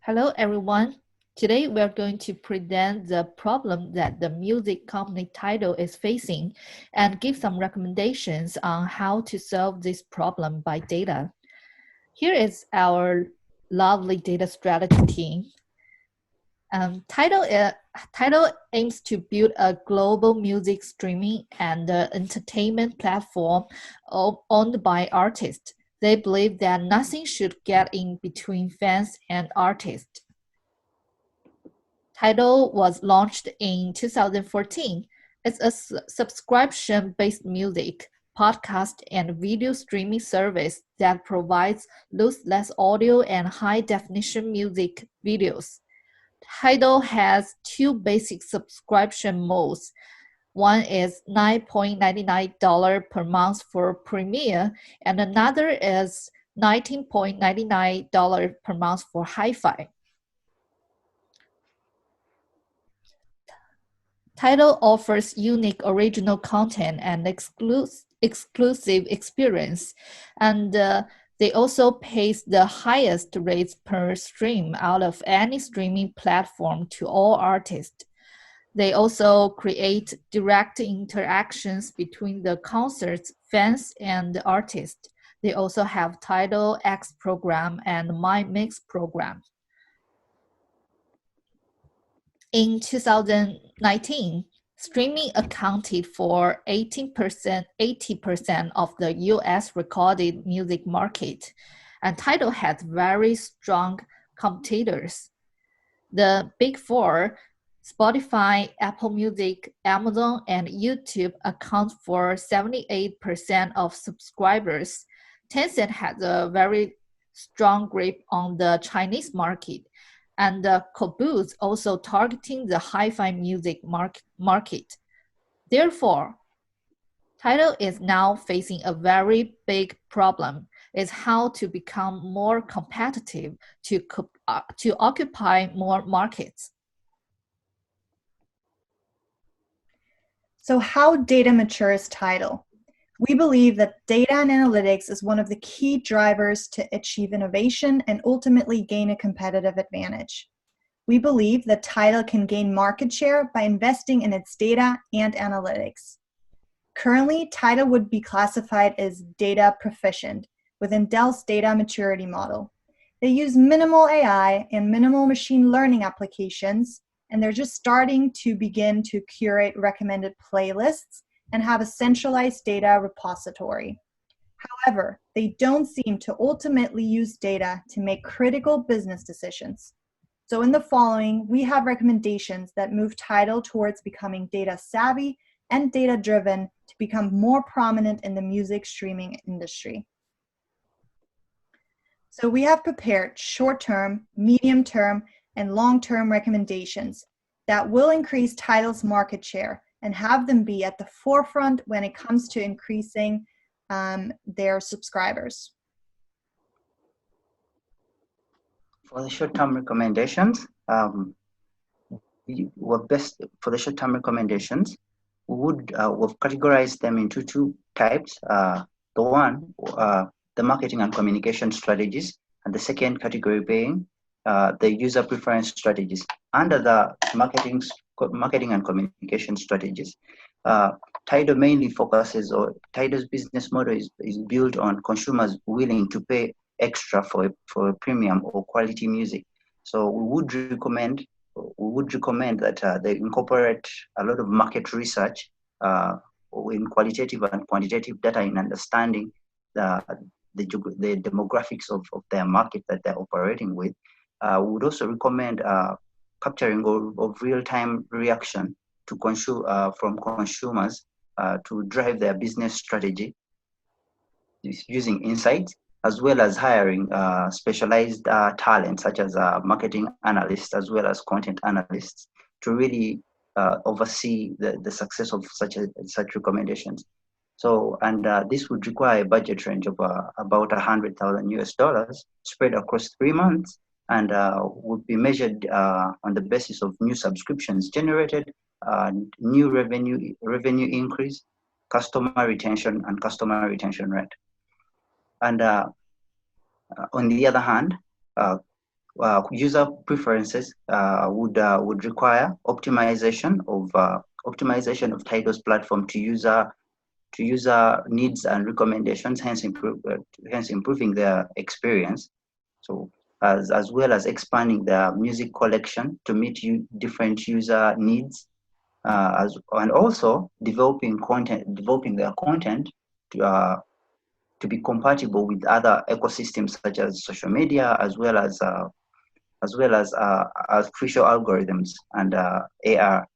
Hello, everyone. Today, we are going to present the problem that the music company TIDAL is facing and give some recommendations on how to solve this problem by data. Here is our lovely data strategy team. TIDAL aims to build a global music streaming and entertainment platform owned by artists. They believe that nothing should get in between fans and artists. TIDAL was launched in 2014. It's a subscription-based music, podcast, and video streaming service that provides lossless audio and high-definition music videos. TIDAL has two basic subscription modes. One is $9.99 per month for Premiere, and another is $19.99 per month for Hi-Fi. TIDAL offers unique original content and exclusive experience, and they also pays the highest rates per stream out of any streaming platform to all artists. They also create direct interactions between the concerts, fans, and the artist. They also have TIDAL X program and My Mix program. In 2019, streaming accounted for 80% of the US recorded music market, and TIDAL had very strong competitors. The Big Four, Spotify, Apple Music, Amazon, and YouTube account for 78% of subscribers. Tencent had a very strong grip on the Chinese market, and Caboose also targeting the hi-fi music market. Therefore, TIDAL is now facing a very big problem, is how to become more competitive to occupy more markets. So how data matures TIDAL? We believe that data and analytics is one of the key drivers to achieve innovation and ultimately gain a competitive advantage. We believe that TIDAL can gain market share by investing in its data and analytics. Currently, TIDAL would be classified as data proficient within Dell's data maturity model. They use minimal AI and minimal machine learning applications, and they're just starting to begin to curate recommended playlists and have a centralized data repository. However, they don't seem to ultimately use data to make critical business decisions. So in the following, we have recommendations that move TIDAL towards becoming data savvy and data driven to become more prominent in the music streaming industry. So we have prepared short-term, medium-term, and long-term recommendations that will increase TIDAL's market share and have them be at the forefront when it comes to increasing their subscribers. For the short-term recommendations, we've categorized them into two types. The marketing and communication strategies, and the second category being the user preference strategies. Under the marketing and communication strategies, TIDAL mainly focuses, or TIDAL's business model is built on consumers willing to pay extra for premium or quality music. So we would recommend that they incorporate a lot of market research in qualitative and quantitative data in understanding the demographics of their market that they're operating with. We would also recommend capturing of real-time reaction to from consumers to drive their business strategy using insights, as well as hiring specialized talent such as marketing analysts as well as content analysts to really oversee the success of such recommendations. So, and this would require a budget range of about $100,000 spread across 3 months, and would be measured on the basis of new subscriptions generated, new revenue increase, customer retention, and customer retention rate. And on the other hand, user preferences would require optimization of TIDAL's platform to user needs and recommendations, hence improving their experience. So as well as expanding the music collection to meet different user needs, and also developing their content to be compatible with other ecosystems such as social media, as crucial algorithms and AR.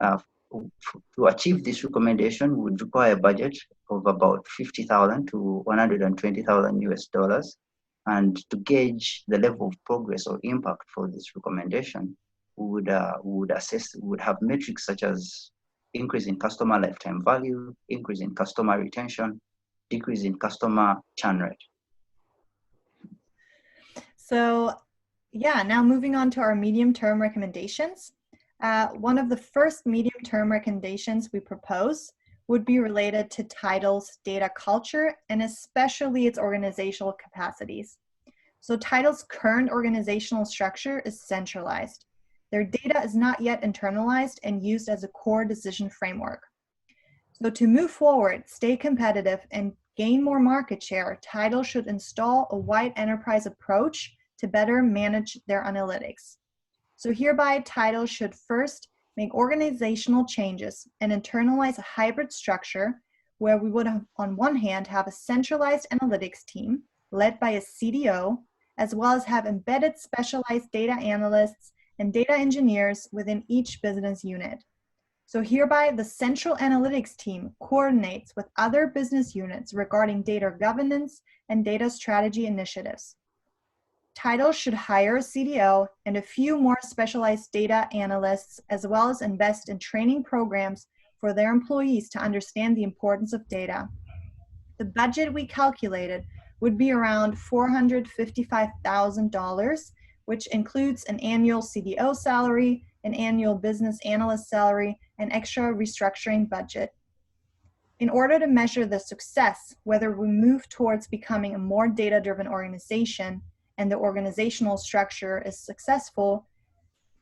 Uh, to achieve this recommendation would require a budget of about 50,000 to 120,000 US dollars. And to gauge the level of progress or impact for this recommendation, we would have metrics such as increase in customer lifetime value, increase in customer retention, decrease in customer churn rate. So yeah, now moving on to our medium-term recommendations. One of the first medium-term recommendations we propose would be related to TIDAL's data culture and especially its organizational capacities. So TIDAL's current organizational structure is centralized. Their data is not yet internalized and used as a core decision framework. So to move forward, stay competitive, and gain more market share, TIDAL should install a wide enterprise approach to better manage their analytics. So hereby, TIDAL should first make organizational changes and internalize a hybrid structure where we would, on one hand, have a centralized analytics team led by a CDO, as well as have embedded specialized data analysts and data engineers within each business unit. So hereby, the central analytics team coordinates with other business units regarding data governance and data strategy initiatives. TIDAL should hire a CDO and a few more specialized data analysts, as well as invest in training programs for their employees to understand the importance of data. The budget we calculated would be around $455,000, which includes an annual CDO salary, an annual business analyst salary, and extra restructuring budget. In order to measure the success, whether we move towards becoming a more data-driven organization and the organizational structure is successful,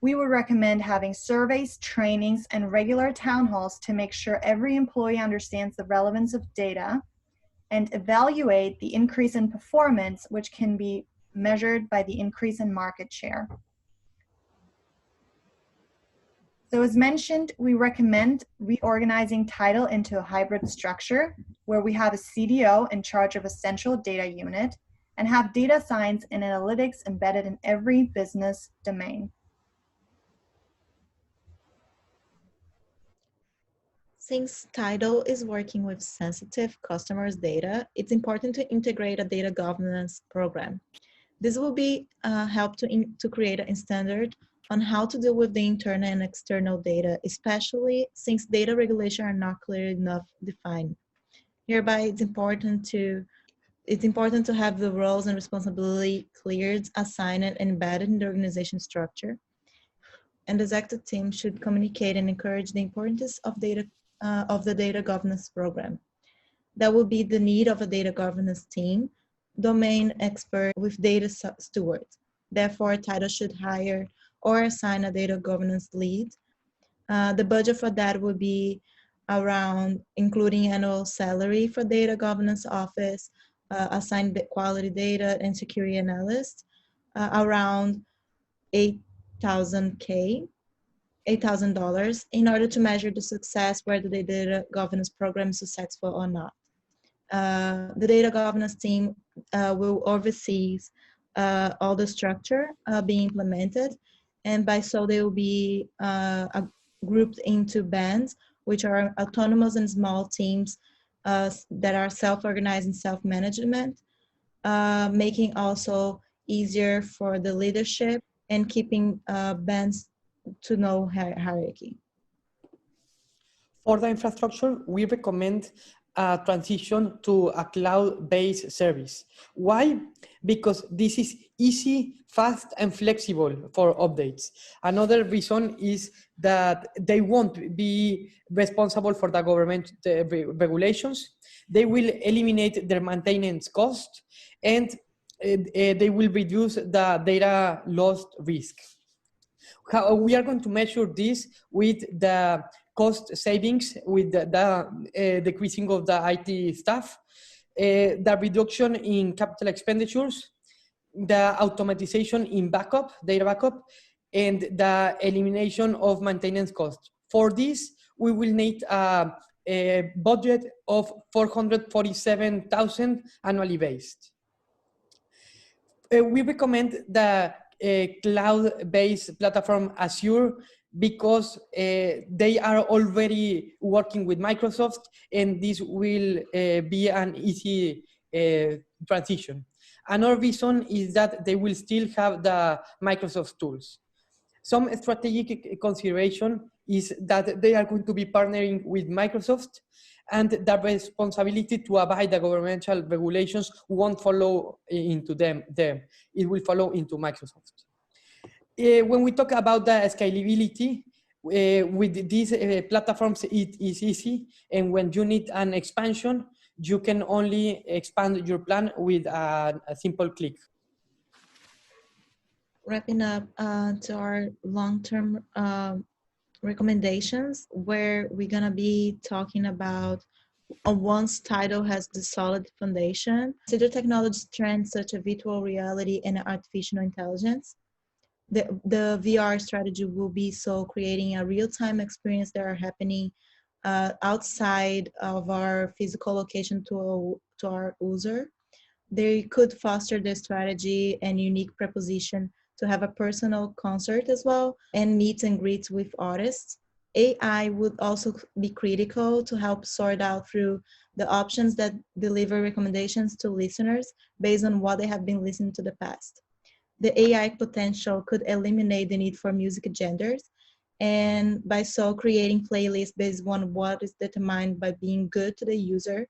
we would recommend having surveys, trainings, and regular town halls to make sure every employee understands the relevance of data and evaluate the increase in performance, which can be measured by the increase in market share. So as mentioned, we recommend reorganizing TIDAL into a hybrid structure where we have a CDO in charge of a central data unit and have data science and analytics embedded in every business domain. Since TIDAL is working with sensitive customers' data, it's important to integrate a data governance program. This will be help to create a standard on how to deal with the internal and external data, especially since data regulation are not clear enough defined. Hereby, it's important to have the roles and responsibility cleared, assigned, and embedded in the organization structure. And the executive team should communicate and encourage the importance of the data governance program. That will be the need of a data governance team, domain expert with data stewards. Therefore, TIDAL should hire or assign a data governance lead. The budget for that would be around, including annual salary for data governance office, assigned quality data and security analyst, around $8,000 in order to measure the success, whether the data governance program is successful or not. The data governance team will oversee all the structure being implemented, and by so they will be grouped into bands, which are autonomous and small teams that are self-organized and self-management, making also easier for the leadership and keeping bands to no hierarchy. For the infrastructure, we recommend a transition to a cloud-based service. Why? Because this is easy, fast, and flexible for updates. Another reason is that they won't be responsible for the government regulations. They will eliminate their maintenance cost, and they will reduce the data loss risk. How we are going to measure this with the cost savings, with the decreasing of the IT staff, the reduction in capital expenditures, the automatization in backup, data backup, and the elimination of maintenance costs. For this, we will need a budget of $447,000 annually based. We recommend the cloud-based platform Azure because they are already working with Microsoft, and this will be an easy transition. Another reason is that they will still have the Microsoft tools. Some strategic consideration is that they are going to be partnering with Microsoft, and the responsibility to abide the governmental regulations won't follow into them. It will follow into Microsoft. When we talk about the scalability, with these platforms, it is easy. And when you need an expansion, you can only expand your plan with a simple click. Wrapping up to our long-term recommendations, where we're gonna be talking about once TIDAL has the solid foundation, consider technology trends such as virtual reality and artificial intelligence. The VR strategy will be so creating a real-time experience that are happening outside of our physical location to our user. They could foster the strategy and unique proposition to have a personal concert as well and meet and greet with artists. AI would also be critical to help sort out through the options that deliver recommendations to listeners based on what they have been listening to the past. The AI potential could eliminate the need for music genders, and by so creating playlists based on what is determined by being good to the user,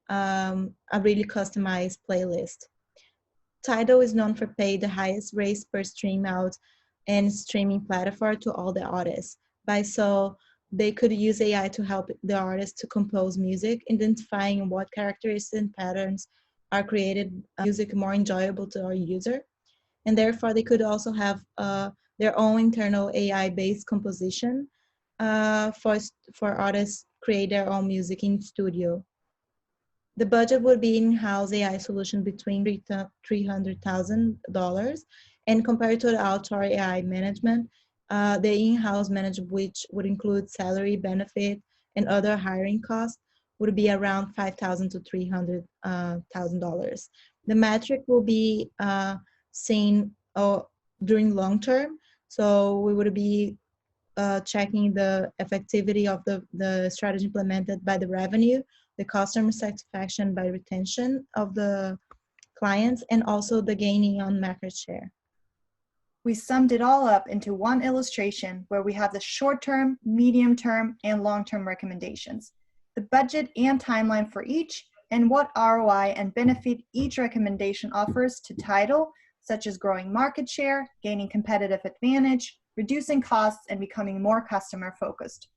a really customized playlist. TIDAL is known for paying the highest rates per stream out and streaming platform to all the artists. By so, they could use AI to help the artist to compose music, identifying what characteristics and patterns are created music more enjoyable to our user. And therefore, they could also have their own internal AI-based composition for artists create their own music in studio. The budget would be in-house AI solution between $300,000, and compared to the outsourced AI management, the in-house management, which would include salary, benefit, and other hiring costs, would be around $5,000 to $300,000. The metric will be seen during long term, so we would be checking the effectivity of the strategy implemented by the revenue, the customer satisfaction by retention of the clients, and also the gaining on market share. We summed it all up into one illustration where we have the short-term, medium-term, and long-term recommendations, the budget and timeline for each, and what ROI and benefit each recommendation offers to TIDAL, such as growing market share, gaining competitive advantage, reducing costs, and becoming more customer-focused.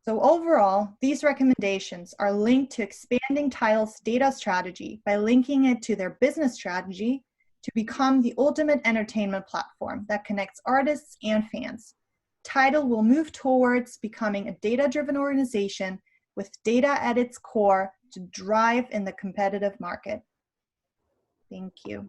So overall, these recommendations are linked to expanding TIDAL's data strategy by linking it to their business strategy to become the ultimate entertainment platform that connects artists and fans. TIDAL will move towards becoming a data-driven organization with data at its core to drive in the competitive market. Thank you.